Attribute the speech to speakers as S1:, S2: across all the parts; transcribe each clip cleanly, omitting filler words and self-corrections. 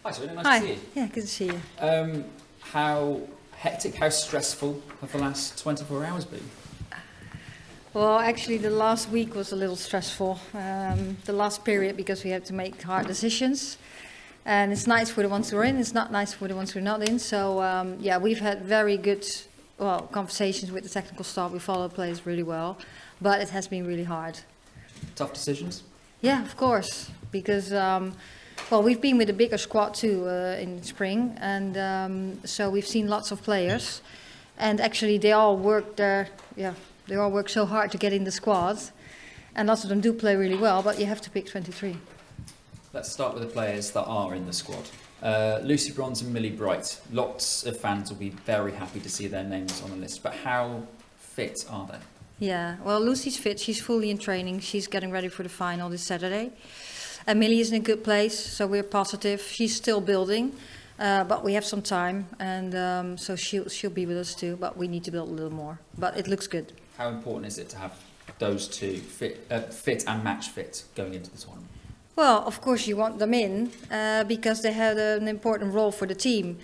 S1: Hi, Serena, nice
S2: Hi.
S1: to see you.
S2: Yeah, good to see you.
S1: How hectic, how stressful have the last 24 hours been?
S2: Well, actually, the last week was a little stressful. The last period, because we had to make hard decisions. And it's nice for the ones who are in, it's not nice for the ones who are not in. So, yeah, we've had very good conversations with the technical staff. We follow players really well. But it has been really hard.
S1: Tough decisions?
S2: Yeah, of course. Because, we've been with a bigger squad too in spring. And so we've seen lots of players. And actually, they all work there, they all work so hard to get in the squad, and lots of them do play really well, but you have to pick 23.
S1: Let's start with the players that are in the squad. Lucy Bronze and Millie Bright. Lots of fans will be very happy to see their names on the list, but how fit are they?
S2: Yeah, well, Lucy's fit. She's fully in training. She's getting ready for the final this Saturday. And Millie is in a good place, so we're positive. She's still building, but we have some time, and so she'll be with us too, but we need to build a little more. But it looks good.
S1: How important is it to have those two fit and match fit going into the tournament?
S2: Well, of course you want them in because they had an important role for the team,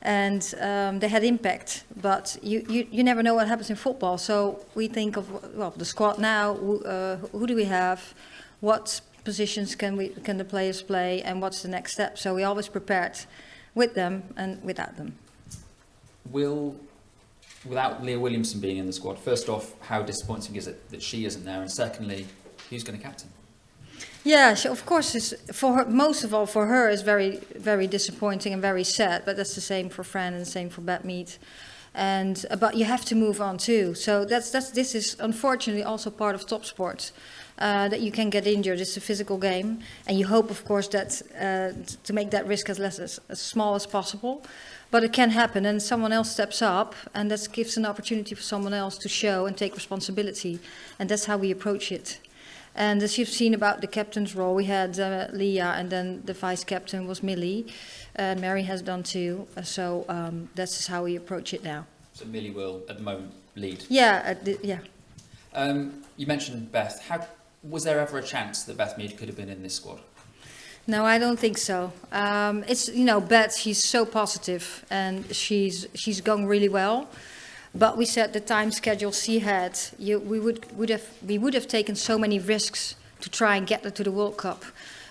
S2: and they had impact. But you never know what happens in football. So we think of the squad now. Who do we have? What positions can the players play? And what's the next step? So we always prepared with them and without them.
S1: Without Leah Williamson being in the squad, first off, how disappointing is it that she isn't there? And secondly, who's going to captain?
S2: Yeah, of course, for her, most of all for her, is very, very disappointing and very sad. But that's the same for Fran and the same for Beth Mead. And but you have to move on too. So this is unfortunately also part of top sports. That you can get injured. It's a physical game, and you hope, of course, that to make that risk as small as possible. But it can happen, and someone else steps up, and that gives an opportunity for someone else to show and take responsibility, and that's how we approach it. And as you've seen about the captain's role, we had Leah, and then the vice captain was Millie, and Mary has done too. So that's how we approach it now.
S1: So Millie will, at the moment, lead.
S2: Yeah,
S1: You mentioned Beth. Was there ever a chance that Beth Mead could have been in this squad?
S2: No, I don't think so. It's Beth. She's so positive, and she's going really well. But we said the time schedule she had, we would have taken so many risks to try and get her to the World Cup,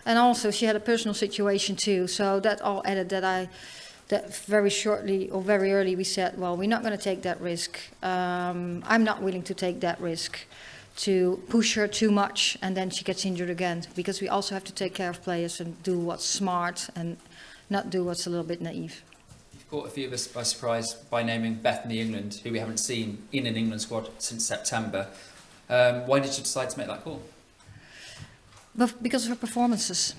S2: and also she had a personal situation too. So that all added that very shortly or very early we said, well, we're not going to take that risk. I'm not willing to take that risk to push her too much and then she gets injured again, because we also have to take care of players and do what's smart and not do what's a little bit naive.
S1: You've caught a few of us by surprise by naming Bethany England, who we haven't seen in an England squad since September. Why did you decide to make that call?
S2: But because of her performances.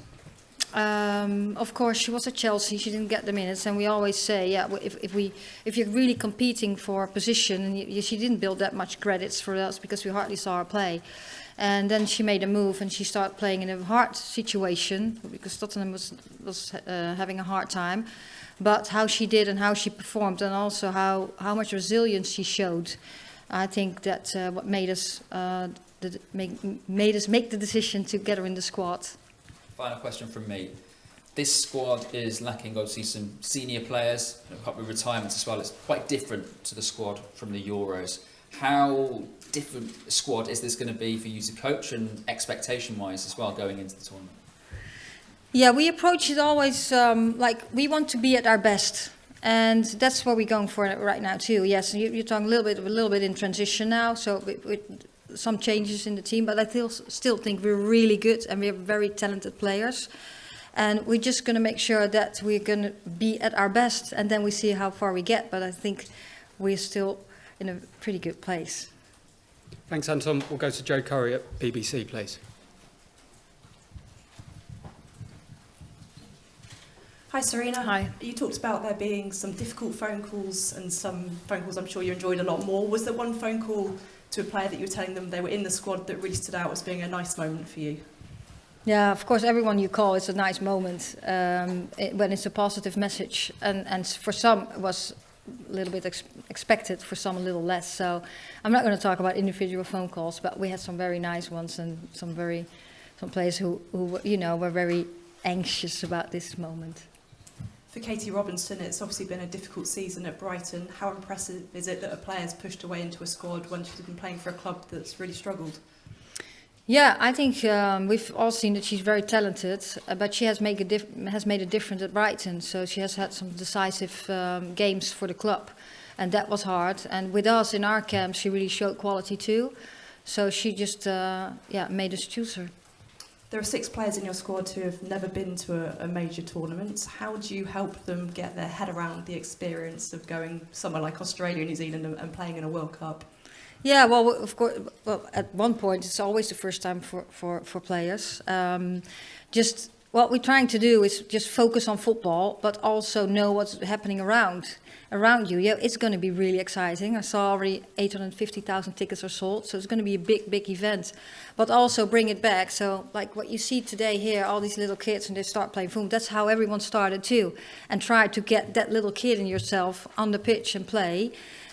S2: Of course, she was at Chelsea. She didn't get the minutes, and we always say, yeah, if you're really competing for a position, and she didn't build that much credits for us because we hardly saw her play, and then she made a move and she started playing in a hard situation because Tottenham was having a hard time, but how she did and how she performed, and also how much resilience she showed, I think that's what made us make the decision to get her in the squad.
S1: Final question from me. This squad is lacking obviously some senior players, a couple of retirements as well. It's quite different to the squad from the Euros. How different a squad is this going to be for you to coach, and expectation-wise as well going into the tournament?
S2: Yeah, we approach it always like we want to be at our best. And that's what we're going for right now too. Yes, you're talking a little bit in transition now, so with some changes in the team, but I still think we're really good and we're very talented players. And we're just going to make sure that we're going to be at our best, and then we see how far we get. But I think we're still in a pretty good place.
S3: Thanks, Anton. We'll go to Joe Curry at BBC, please.
S4: Hi, Serena.
S2: Hi.
S4: You talked about there being some difficult phone calls and some phone calls I'm sure you enjoyed a lot more. Was there one phone call to a player that you were telling them they were in the squad that really stood out as being a nice moment for you?
S2: Yeah, of course, everyone you call is a nice moment when it's a positive message. And for some, it was a little bit expected, for some a little less. So I'm not going to talk about individual phone calls, but we had some very nice ones and some players who were very anxious about this moment.
S4: For Katie Robinson, it's obviously been a difficult season at Brighton. How impressive is it that a player's pushed her way into a squad when she's been playing for a club that's really struggled?
S2: Yeah, I think we've all seen that she's very talented, but she has made a difference at Brighton. So she has had some decisive games for the club, and that was hard. And with us in our camp, she really showed quality too. So she just made us choose her.
S4: There are 6 players in your squad who have never been to a major tournament. How do you help them get their head around the experience of going somewhere like Australia, New Zealand, and playing in a World Cup?
S2: Yeah, well, of course, well, at one point, it's always the first time for players. Just what we're trying to do is just focus on football, but also know what's happening around you. Yeah, it's going to be really exciting. I saw already 850,000 tickets are sold, so it's going to be a big event. But also bring it back. So, like what you see today here, all these little kids, and they start playing football. That's how everyone started too, and try to get that little kid in yourself on the pitch and play.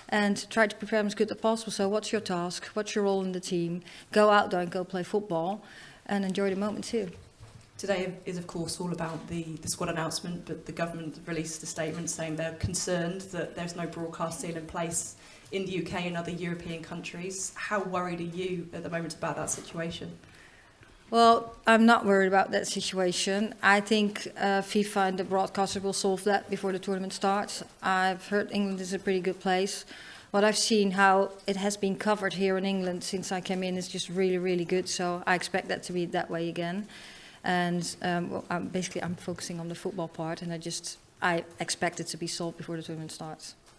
S2: And try to prepare them as good as possible. So what's your task? What's your role in the team? Go out there and go play football and enjoy the moment too.
S4: Today is, of course, all about the squad announcement, but the government released a statement saying they're concerned that there's no broadcast deal in place in the UK and other European countries. How worried are you at the moment about that situation?
S2: Well, I'm not worried about that situation. I think FIFA and the broadcaster will solve that before the tournament starts. I've heard England is a pretty good place. What I've seen, how it has been covered here in England since I came in, is just really good. So I expect that to be that way again. And I'm focusing on the football part, and I expect it to be solved before the tournament starts.